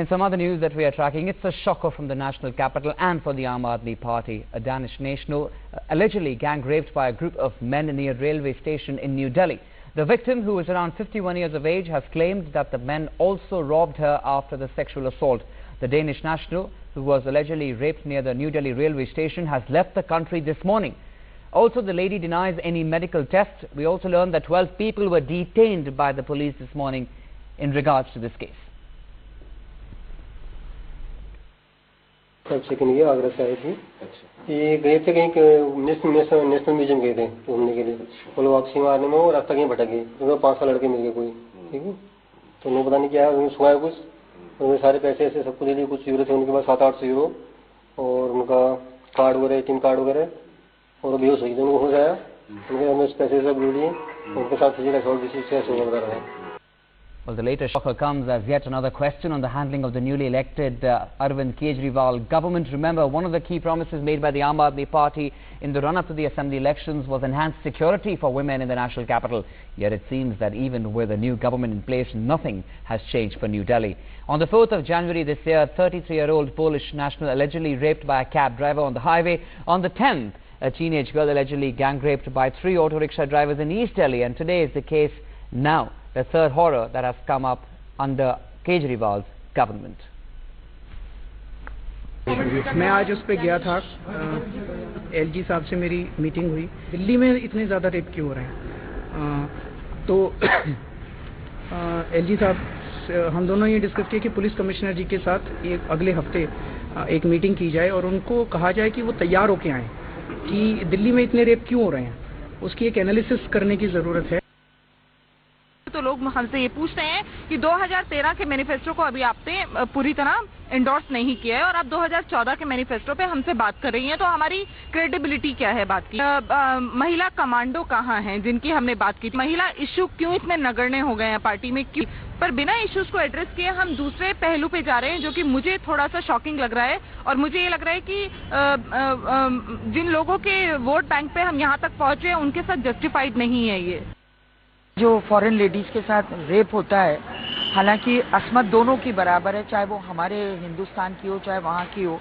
In some other news that we are tracking, it's a shocker from the national capital and for the Aam Aadmi Party. A Danish national allegedly gang raped by a group of men near a railway station in New Delhi. The victim, who is around 51 years of age, has claimed that the men also robbed her after the sexual assault. The Danish national, who was allegedly raped near the New Delhi railway station, has left the country this morning. Also, the lady denies any medical test. We also learned that 12 people were detained by the police this morning in regards to this case. Agra से आई थी। ये गए थे कहीं national museum गए थे घूमने के लिए। वो लोग वापसी मारने में वो रास्ता कहीं भटक गए। उनमें 5 लड़के मिल गए कोई, ठीक है। तो उन्होंने पता नहीं क्या उन्होंने सुनाया कुछ, उन्होंने सारे पैसे ऐसे सबको दे दिए। कुछ यूरो थे उनके पास 700-800 यूरो और उनका कार्ड वगैरह, ATM कार्ड वगैरह, और बेहोश हो गए। उनको होश आया, उनके पैसे सब ले लिए। उनके साथ फिजिकल असॉल्ट भी से हो रहा है। Well, the latest shocker comes as yet another question on the handling of the newly elected Arvind Kejriwal government. Remember, one of the key promises made by the Aam Aadmi Party in the run-up to the assembly elections was enhanced security for women in the national capital. Yet it seems that even with a new government in place, nothing has changed for New Delhi. On the 4th of January this year, a 33-year-old Polish national allegedly raped by a cab driver on the highway. On the 10th, a teenage girl allegedly gang raped by 3 auto rickshaw drivers in East Delhi. And today is the case now, the third horror that has come up under Kejriwal's government. मैं आज उस पे गया था, LG साहब से मेरी meeting हुई। दिल्ली में इतने ज़्यादा रेप क्यों हो रहे हैं? तो LG साहब हम दोनों ये डिस्कस किए कि पुलिस कमिश्नर जी के साथ एक अगले हफ्ते एक मीटिंग की जाए और उनको कहा जाए कि वो तैयार होके आएँ कि दिल्ली में इतने रेप क्यों हो रहे हैं। उसकी एक एनालिसिस करने की ज़रूरत है। तो लोग हमसे ये पूछ रहे हैं कि 2013 के मैनिफेस्टो को अभी आपने पूरी तरह इंडोर्स नहीं किया है और आप 2014 के मैनिफेस्टो पे हमसे बात कर रही हैं, तो हमारी क्रेडिबिलिटी क्या है बात की? महिला कमांडो कहाँ हैं जिनकी हमने बात की? महिला इश्यू क्यों इतने नगण्य हो गए हैं पार्टी में? क्यों? पर बिना इश्यूज को एड्रेस किए हम दूसरे पहलू पे जा रहे हैं, जो कि मुझे थोड़ा सा शॉकिंग लग रहा है। और मुझे ये लग रहा है कि जिन लोगों के वोट बैंक पे हम यहाँ तक पहुंचे हैं उनके साथ जस्टिफाइड नहीं है ये। जो फॉरेन लेडीज के साथ रेप होता है, हालांकि असमत दोनों की बराबर है, चाहे वो हमारे हिंदुस्तान की हो चाहे वहाँ की हो,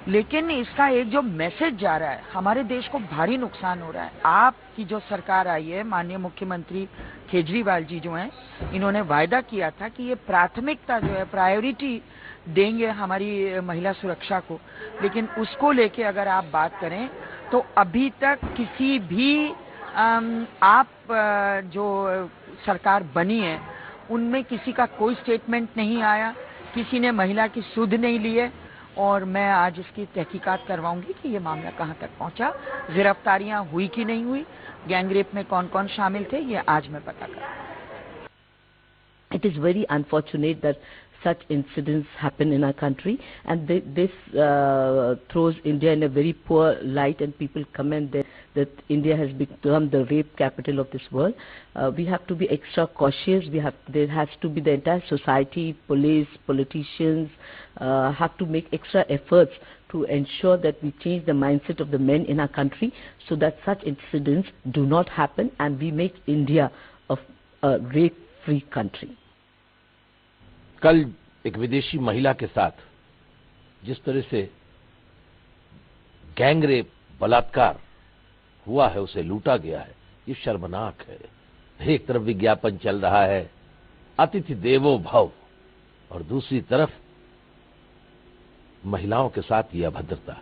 लेकिन इसका एक जो मैसेज जा रहा है, हमारे देश को भारी नुकसान हो रहा है। आपकी जो सरकार आई है, माननीय मुख्यमंत्री केजरीवाल जी जो हैं, इन्होंने वायदा किया था कि ये प्राथमिकता जो है, प्रायोरिटी देंगे हमारी महिला सुरक्षा को, लेकिन उसको लेके अगर आप बात करें तो अभी तक किसी भी आप जो सरकार बनी है उनमें किसी का कोई स्टेटमेंट नहीं आया, किसी ने महिला की सुध नहीं ली है। और मैं आज इसकी तहकीकात करवाऊंगी कि ये मामला कहां तक पहुंचा, गिरफ्तारियां हुई कि नहीं हुई, गैंगरेप में कौन कौन शामिल थे, ये आज मैं पता करूंगी। It is very unfortunate that such incidents happen in our country, and this throws India in a very poor light, and people comment that India has become the rape capital of this world. We have to be extra cautious. There has to be the entire society, police, politicians have to make extra efforts to ensure that we change the mindset of the men in our country so that such incidents do not happen and we make India a rape-free country. कल एक विदेशी महिला के साथ जिस तरह से gangrape, बलात्कार हुआ है, उसे लूटा गया है, ये शर्मनाक है। एक तरफ विज्ञापन चल रहा है अतिथि देवो भव, और दूसरी तरफ महिलाओं के साथ ये अभद्रता।